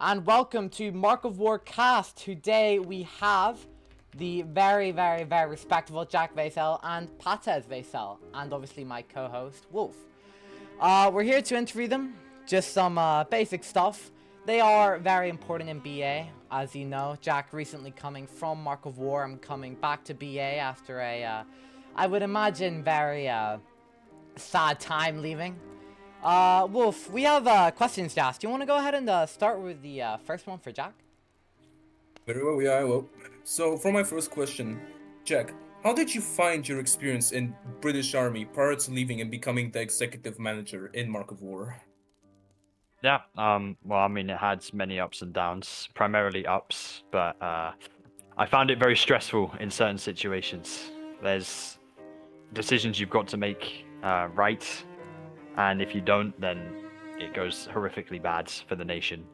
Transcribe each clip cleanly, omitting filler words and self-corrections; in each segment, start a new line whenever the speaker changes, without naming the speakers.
and welcome to Mark of War Cast. Today we have the very respectable Jackveysel and Veysel, and obviously my co-host Wolf. We're here to interview them, just some basic stuff. They are very important in BA, as you know. Jack recently coming from Mark of War. I'm coming back to BA after a, I would imagine, very sad time leaving. Wolf, we have questions to ask. Do you want to go ahead and start with the first one for Jack?
Very well, yeah, I will. So, for my first question, Jack, how did you find your experience in British Army prior to leaving and becoming the executive manager in Mark of War?
Yeah, well, I mean, it had many ups and downs, primarily ups, but I found it very stressful in certain situations. There's decisions you've got to make right, and if you don't, then it goes horrifically bad for the nation.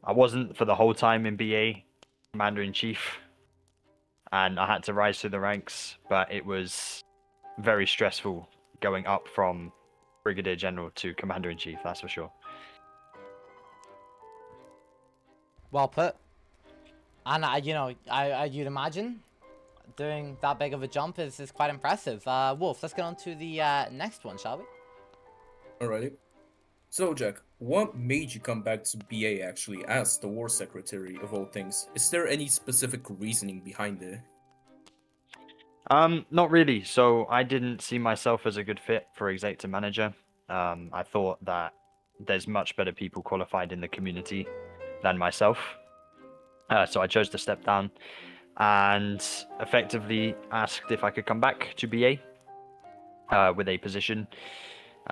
I wasn't for the whole time in BA, Commander-in-Chief, and I had to rise through the ranks, but it was very stressful going up from Brigadier General to Commander-in-Chief, that's for sure.
Well put. And you'd imagine doing that big of a jump is quite impressive. Wolf, let's get on to the next one, shall we?
Alrighty. So, Jack, what made you come back to BA actually as the War Secretary of all things? Is there any specific reasoning behind it?
Not really. So I didn't see myself as a good fit for executive manager. I thought that there's much better people qualified in the community than myself. So I chose to step down and effectively asked if I could come back to BA with a position.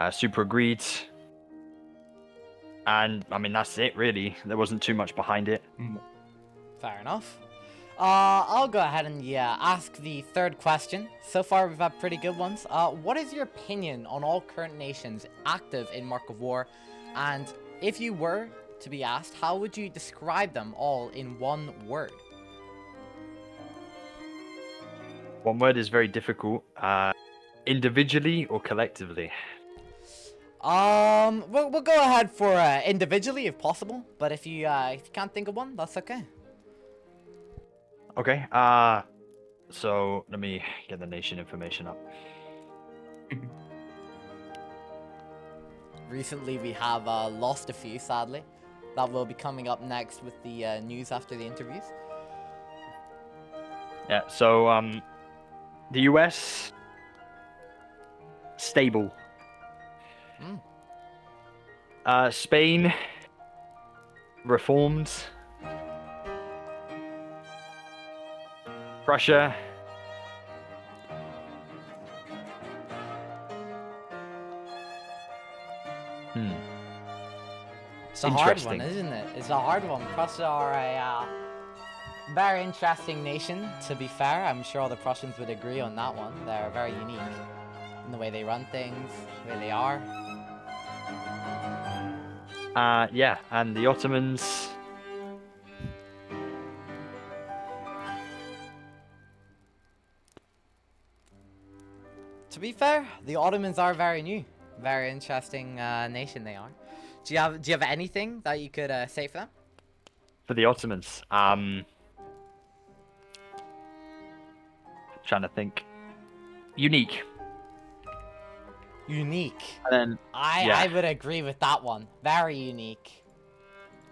Super agreed. And I mean, that's it really. There wasn't too much behind it.
Fair enough. I'll go ahead and ask the third question. So far we've had pretty good ones. What is your opinion on all current nations active in Mark of War? And if you were to be asked, how would you describe them all in one word?
One word is very difficult. Individually or collectively?
We'll go ahead for individually if possible. But if you can't think of one, that's okay.
Okay, so let me get the nation information up.
Recently we have lost a few, sadly. That will be coming up next with the news after the interviews.
Yeah, so, the US, stable. Spain, reformed. Russia.
It's a hard one, isn't it? It's a hard one. Prussia are a very interesting nation, to be fair. I'm sure all the Prussians would agree on that one. They're very unique in the way they run things, the way they are.
Yeah, and the Ottomans.
To be fair, the Ottomans are very new. Very interesting nation they are. Do you have anything that you could say for them?
For the Ottomans, trying to think. Unique.
Unique.
And then,
I would agree with that one. Very unique.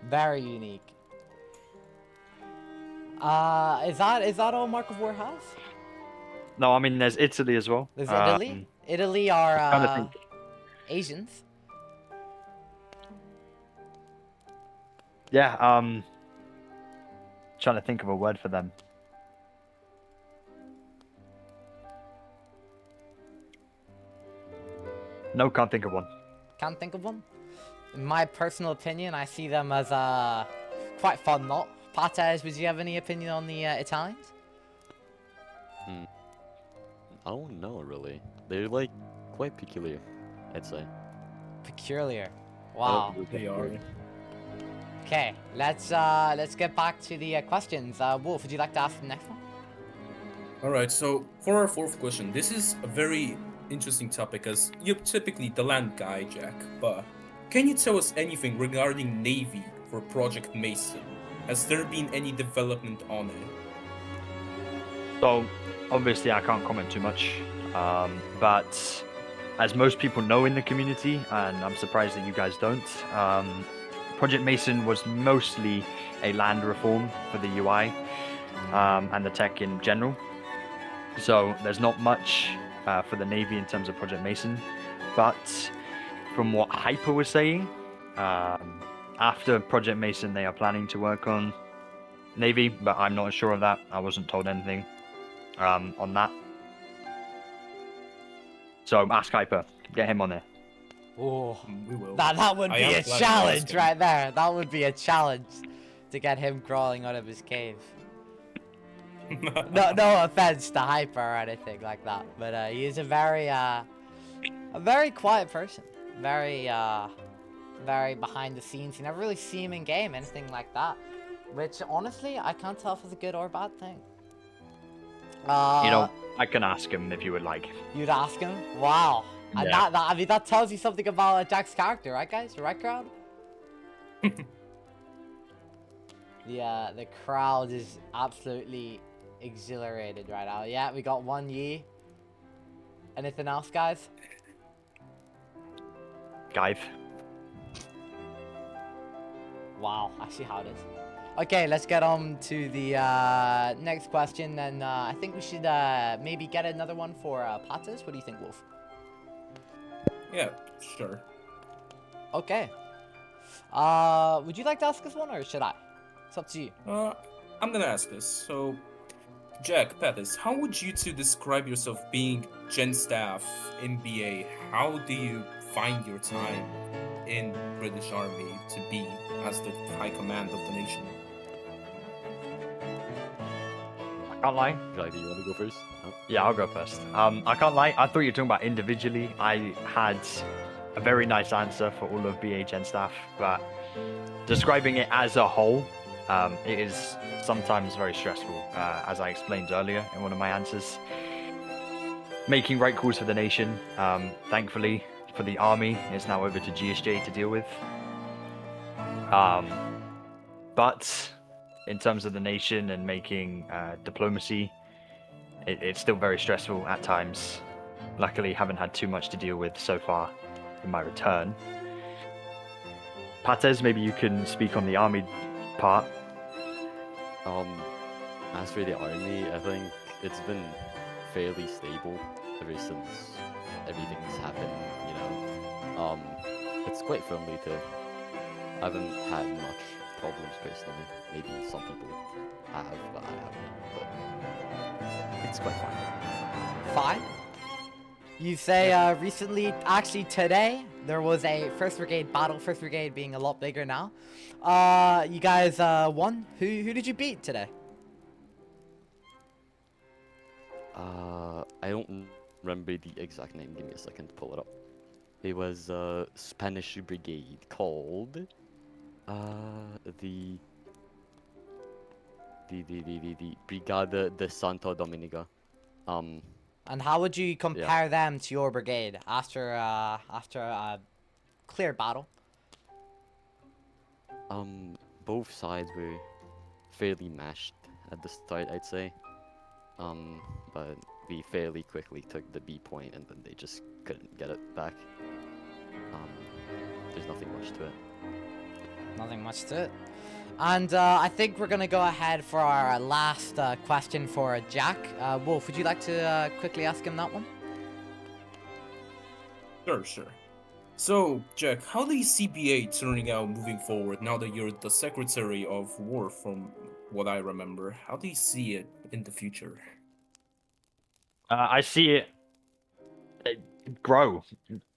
Very unique. Is that all Mark of War has?
No, I mean there's Italy as well.
There's Italy. Italy are Asians.
Yeah, trying to think of a word for them. No, can't think of one.
Can't think of one? In my personal opinion, I see them as quite fun lot. Patej, would you have any opinion on the Italians?
I don't know really. They're like quite peculiar, I'd say.
Peculiar. Wow.
They are.
Okay, let's get back to the questions. Wolf, would you like to ask the next one?
Alright, so for our fourth question, this is a very interesting topic as you're typically the land guy, Jack, but can you tell us anything regarding Navy for Project Mason? Has there been any development on it?
So, obviously, I can't comment too much, but as most people know in the community, and I'm surprised that you guys don't, Project Mason was mostly a land reform for the UI and the tech in general. So there's not much for the Navy in terms of Project Mason, but from what Hyper was saying, after Project Mason, they are planning to work on Navy, but I'm not sure of that. I wasn't told anything on that. So ask Hyper, get him on there.
Oh,
We will.
that would
I
be
am
a
planning to ask
challenge
him.
right there. That would be a challenge to get him crawling out of his cave. No offense to Hyper or anything like that, but he is a very quiet person. Very behind the scenes. You never really see him in game, anything like that. Which honestly, I can't tell if it's a good or bad thing.
I can ask him if you would like.
You'd ask him? Wow. And
Yeah.
I mean, that tells you something about Jack's character, right, guys? Right, crowd? Yeah, the crowd is absolutely exhilarated right now. Yeah, we got one Yi. Anything else, guys?
Guive.
Wow, I see how it is. Okay, let's get on to the next question. Then I think we should maybe get another one for Patas. What do you think, Wolf?
Yeah, sure.
Okay. Would you like to ask us one, or should I? It's up to you.
I'm gonna ask this. So, Jack, Pattis, how would you two describe yourself being Gen staff in BA? How do you find your time in British Army to be as the high command of the nation?
I can't lie.
Jack, you want to go first? No?
Yeah, I'll go first. I can't lie. I thought you were talking about individually. I had a very nice answer for all of BA Gen staff, but describing it as a whole, it is sometimes very stressful, as I explained earlier in one of my answers. Making right calls for the nation, thankfully for the army, it's now over to GSJ to deal with. But in terms of the nation and making diplomacy, it's still very stressful at times. Luckily, haven't had too much to deal with so far in my return. Pates, maybe you can speak on the army part.
As for the army, I think it's been fairly stable ever since everything's happened, you know. It's quite friendly too. I haven't had much problems personally. Maybe some people have, but I haven't. But it's quite fine.
Fine. You say recently, actually today, there was a 1st Brigade battle. 1st Brigade being a lot bigger now. You guys won. Who did you beat today?
I don't remember the exact name. Give me a second to pull it up. It was a Spanish brigade called the Brigada de Santo Dominica.
And how would you compare them to your brigade after a clear battle?
Both sides were fairly mashed at the start, I'd say. But we fairly quickly took the B point, and then they just couldn't get it back. There's nothing much to it.
Nothing much to it. And I think we're gonna go ahead for our last question for Jack. Wolf, would you like to quickly ask him that one?
Sure. So, Jack, how do you see BA turning out moving forward now that you're the Secretary of War, from what I remember? How do you see it in the future?
I see it grow,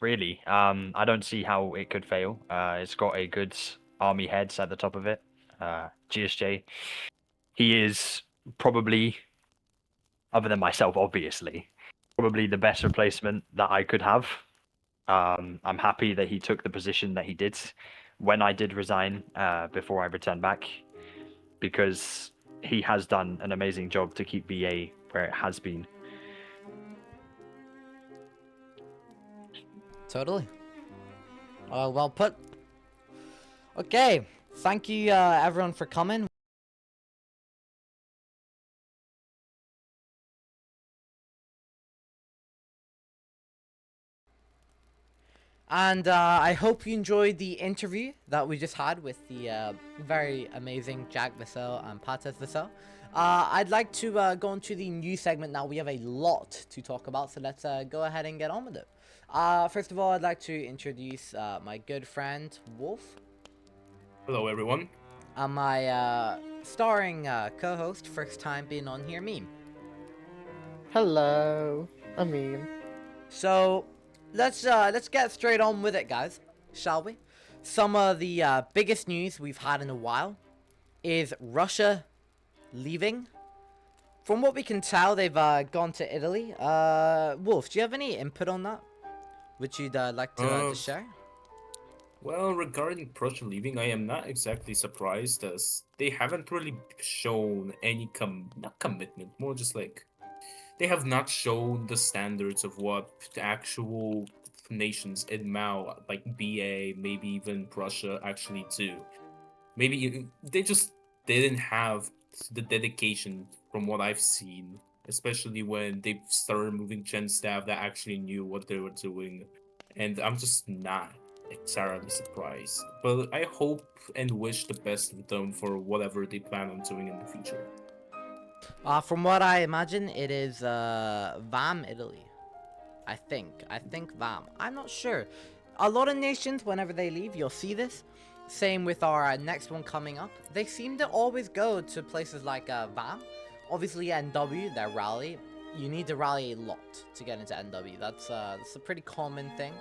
really. I don't see how it could fail. It's got a good army head at the top of it. GSJ. He is probably, other than myself, obviously, probably the best replacement that I could have. I'm happy that he took the position that he did when I did resign before I returned back, because he has done an amazing job to keep BA where it has been.
Totally. Well put. Okay, thank you everyone for coming. And I hope you enjoyed the interview that we just had with the very amazing Jackveysel and Patesveysel. I'd like to go into the news segment now. We have a lot to talk about, so let's go ahead and get on with it. First of all, I'd like to introduce my good friend, Wolf.
Hello, everyone.
And my starring co-host, first time being on here, Meme.
Hello, I mean.
So, let's get straight on with it, guys, shall we? Some of the biggest news we've had in a while is Russia leaving. From what we can tell, they've gone to Italy. Wolf, do you have any input on that? Which you'd like to share?
Well, regarding Prussia leaving, I am not exactly surprised, as they haven't really shown any not commitment, more just like they have not shown the standards of what the actual nations in Mao, like BA, maybe even Prussia, actually do. They just didn't have the dedication from what I've seen, especially when they started moving Gen staff that actually knew what they were doing. And I'm just not entirely surprised. But I hope and wish the best of them for whatever they plan on doing in the future.
From what I imagine, it is VAM Italy. I think VAM. I'm not sure. A lot of nations, whenever they leave, you'll see this. Same with our next one coming up. They seem to always go to places like VAM. Obviously, NW, their rally. You need to rally a lot to get into NW. That's a pretty common thing.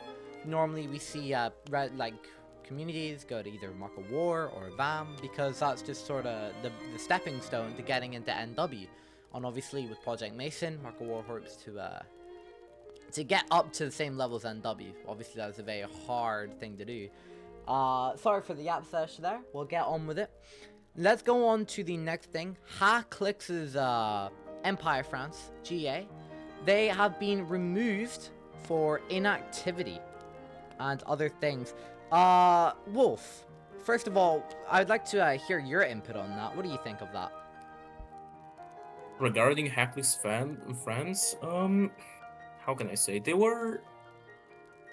Normally, we see communities go to either Mark of War or VAM, because that's just sort of the stepping stone to getting into NW. And obviously, with Project Mason, Mark of War hopes to get up to the same level as NW. Obviously, that's a very hard thing to do. Sorry for the yap sesh there. We'll get on with it. Let's go on to the next thing. Haclix's Empire France, GA. They have been removed for inactivity and other things. Wolf, first of all, I'd like to hear your input on that. What do you think of that?
Regarding Hackley's fans, how can I say?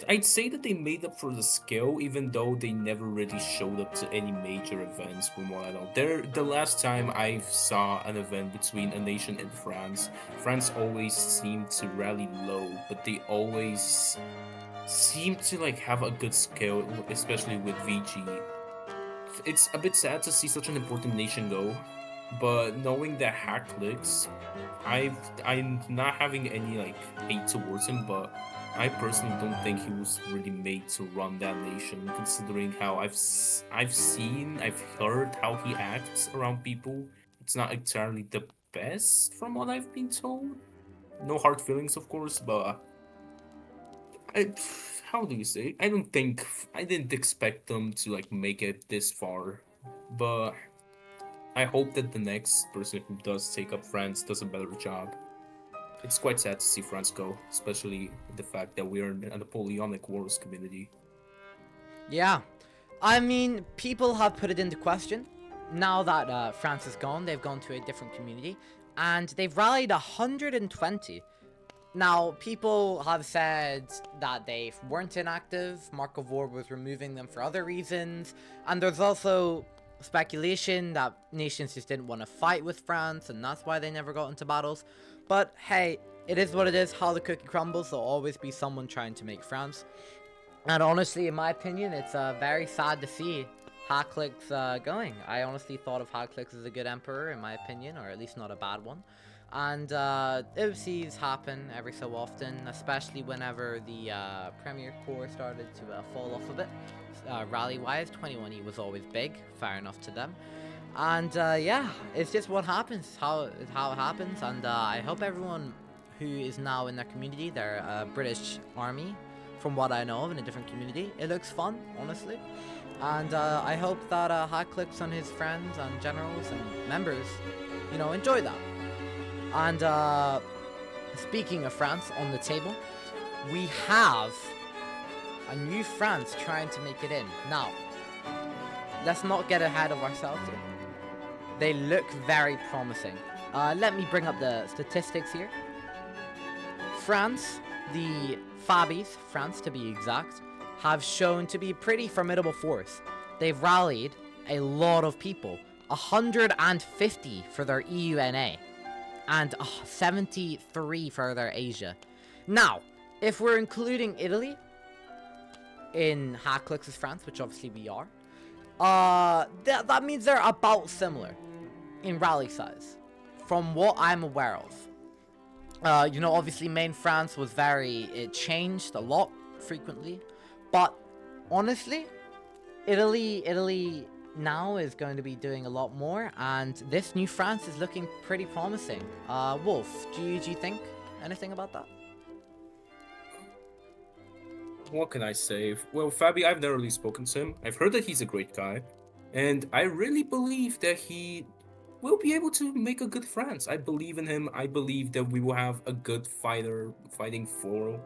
I'd say that they made up for the skill, even though they never really showed up to any major events from what I know. The last time I saw an event between a nation and France always seemed to rally low, but they always seem to like have a good skill, especially with VG. It's a bit sad to see such an important nation go, but knowing that Hacklix, I'm not having any like hate towards him, but I personally don't think he was really made to run that nation, considering how I've heard how he acts around people. It's not entirely the best from what I've been told. No hard feelings, of course, but how do you say? I didn't expect them to like make it this far, but I hope that the next person who does take up France does a better job. It's quite sad to see France go, especially the fact that we're in a Napoleonic Wars community.
Yeah, I mean, people have put it into question. Now that France is gone, they've gone to a different community, and they've rallied 120. Now, people have said that they weren't inactive, Mark of War was removing them for other reasons, and there's also speculation that nations just didn't want to fight with France, and that's why they never got into battles. But hey, it is what it is, how the cookie crumbles. There'll always be someone trying to make France. And honestly, in my opinion, it's very sad to see Hacklix going. I honestly thought of Hacklix as a good emperor, in my opinion, or at least not a bad one. And oopsies happen every so often, especially whenever the Premier Corps started to fall off a bit. Rally-wise, 21E was always big, fair enough to them. And yeah, it's just what happens, how it happens. And I hope everyone who is now in their community, their British army, from what I know of, in a different community, it looks fun, honestly. And I hope that Hacklix and his friends and generals and members, you know, enjoy that. And speaking of France on the table, we have a new France trying to make it in. Now, let's not get ahead of ourselves here. They look very promising. Let me bring up the statistics here. France, the Fabis, France to be exact, have shown to be a pretty formidable force. They've rallied a lot of people. 150 for their EUNA and 73 for their Asia. Now, if we're including Italy in Haklix's France, which obviously we are, that means they're about similar in rally size, from what I'm aware of. You know, obviously main France was it changed a lot frequently, but honestly, Italy now is going to be doing a lot more, and this new France is looking pretty promising. Wolf, do you think anything about that?
What can I say? Well, Fabi, I've never really spoken to him. I've heard that he's a great guy, and I really believe that he will be able to make a good France. I believe in him. I believe that we will have a good fighting for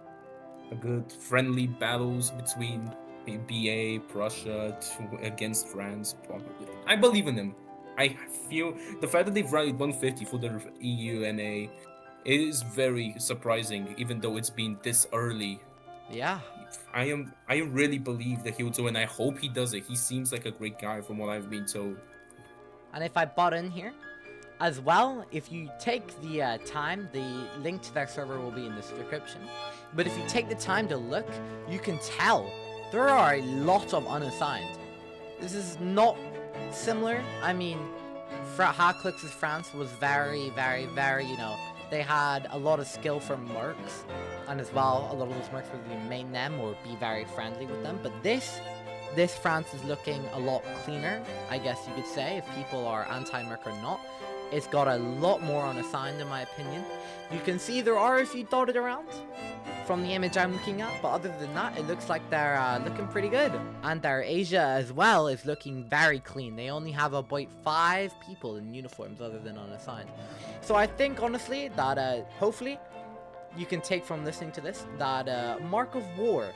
a good friendly battles between BA, Prussia against France, probably. I believe in him. I feel the fact that they've rallied 150 for their EUNA is very surprising, even though it's been this early.
Yeah.
I really believe that he'll do it, and I hope he does it. He seems like a great guy from what I've been told.
And if I butt in here, as well, if you take the time, the link to their server will be in the description. But if you take the time to look, you can tell there are a lot of unassigned. This is not similar. I mean, Haklix's France was very, you know, they had a lot of skill from mercs, and as well, a lot of those mercs would main them or be very friendly with them. But this France is looking a lot cleaner, I guess you could say, if people are anti-merc or not. It's got a lot more unassigned, in my opinion. You can see there are a few dotted around from the image I'm looking at, but other than that, it looks like they're looking pretty good. And their Asia as well is looking very clean. They only have about 5 people in uniforms other than unassigned. So I think, honestly, that hopefully you can take from listening to this that Mark of War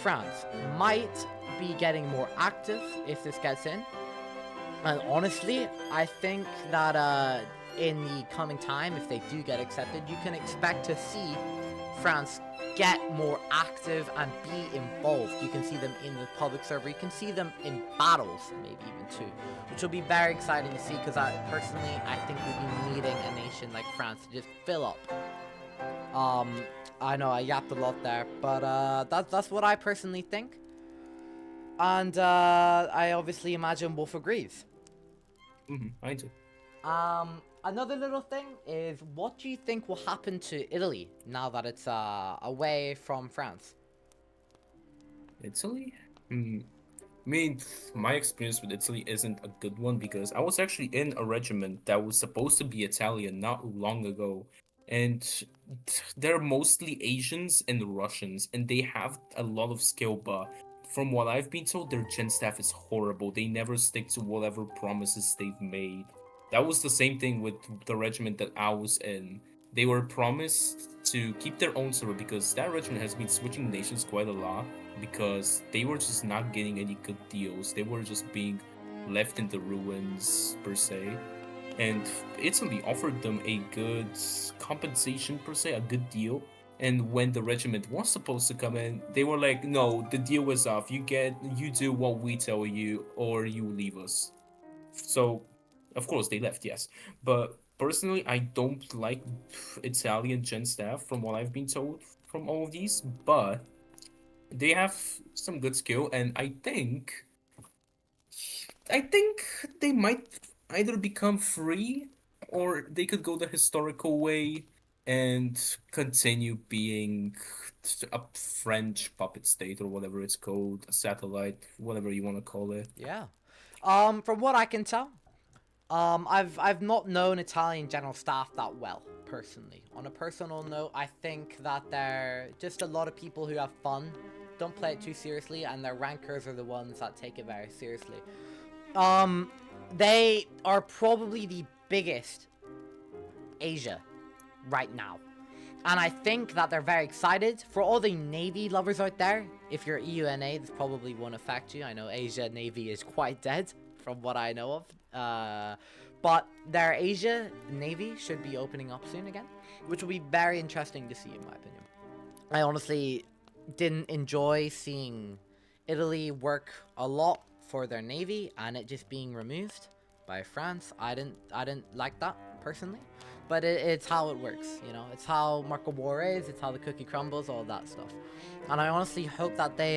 France might be getting more active if this gets in. And honestly, I think that in the coming time, if they do get accepted, you can expect to see France get more active and be involved. You can see them in the public server. You can see them in battles, maybe even too, which will be very exciting to see, because I think we'll be needing a nation like France to just fill up. I know I yapped a lot there, but that's what I personally think. And I obviously imagine Wolf agrees.
I do.
Another little thing is, what do you think will happen to Italy now that it's away from France?
Italy? I mean, my experience with Italy isn't a good one, because I was actually in a regiment that was supposed to be Italian not long ago. And they're mostly Asians and Russians, and they have a lot of skill, but from what I've been told, their gen staff is horrible. They never stick to whatever promises they've made. That was the same thing with the regiment that I was in. They were promised to keep their own server, because that regiment has been switching nations quite a lot, because they were just not getting any good deals. They were just being left in the ruins, per se. And Italy offered them a good compensation, per se, a good deal. And when the regiment was supposed to come in, they were like, no, the deal was off. You do what we tell you, or you leave us. So, of course, they left, yes. But personally, I don't like Italian gen staff, from what I've been told from all of these. But they have some good skill, and I think they might either become free, or they could go the historical way and continue being a French puppet state, or whatever it's called, a satellite, whatever you want to call it.
Yeah. From what I can tell, I've not known Italian general staff that well, personally. On a personal note, I think that they're just a lot of people who have fun, don't play it too seriously, and their rankers are the ones that take it very seriously. They are probably the biggest Asia right now. And I think that they're very excited. For all the Navy lovers out there, if you're EUNA, this probably won't affect you. I know Asia Navy is quite dead, from what I know of. But their Asia Navy should be opening up soon again, which will be very interesting to see, in my opinion. I honestly didn't enjoy seeing Italy work a lot for their Navy, and it just being removed by France. I didn't like that, personally. But it's how it works, you know. It's how Mark of War is. It's how the cookie crumbles, all that stuff. And I honestly hope that they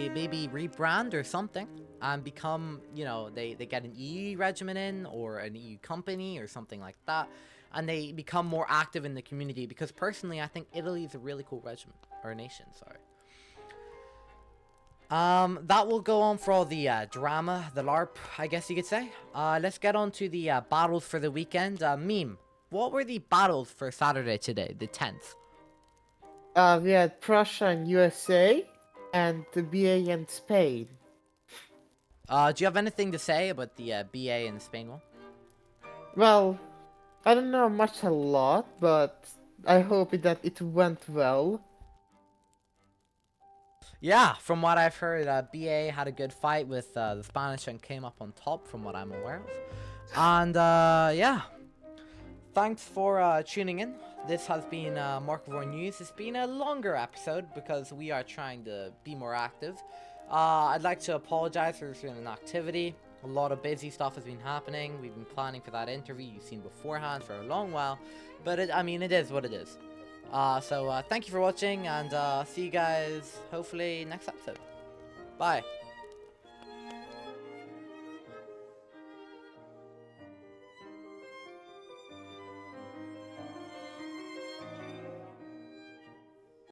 maybe rebrand or something and become, you know, they get an EU regiment in or an EU company or something like that, and they become more active in the community. Because personally, I think Italy is a really cool regiment or nation. Sorry. That will go on for all the drama, the LARP, I guess you could say. Let's get on to the battles for the weekend. Meme. What were the battles for Saturday today, the 10th?
We had Prussia and USA, and the BA and Spain.
Do you have anything to say about the BA and the Spain one?
Well, I don't know much a lot, but I hope that it went well.
Yeah, from what I've heard, BA had a good fight with the Spanish and came up on top, from what I'm aware of. And, yeah. Thanks for tuning in. This has been Mark of War News. It's been a longer episode because we are trying to be more active. I'd like to apologize for this inactivity. A lot of busy stuff has been happening. We've been planning for that interview you've seen beforehand for a long while. But, it is what it is. So thank you for watching, and see you guys hopefully next episode. Bye.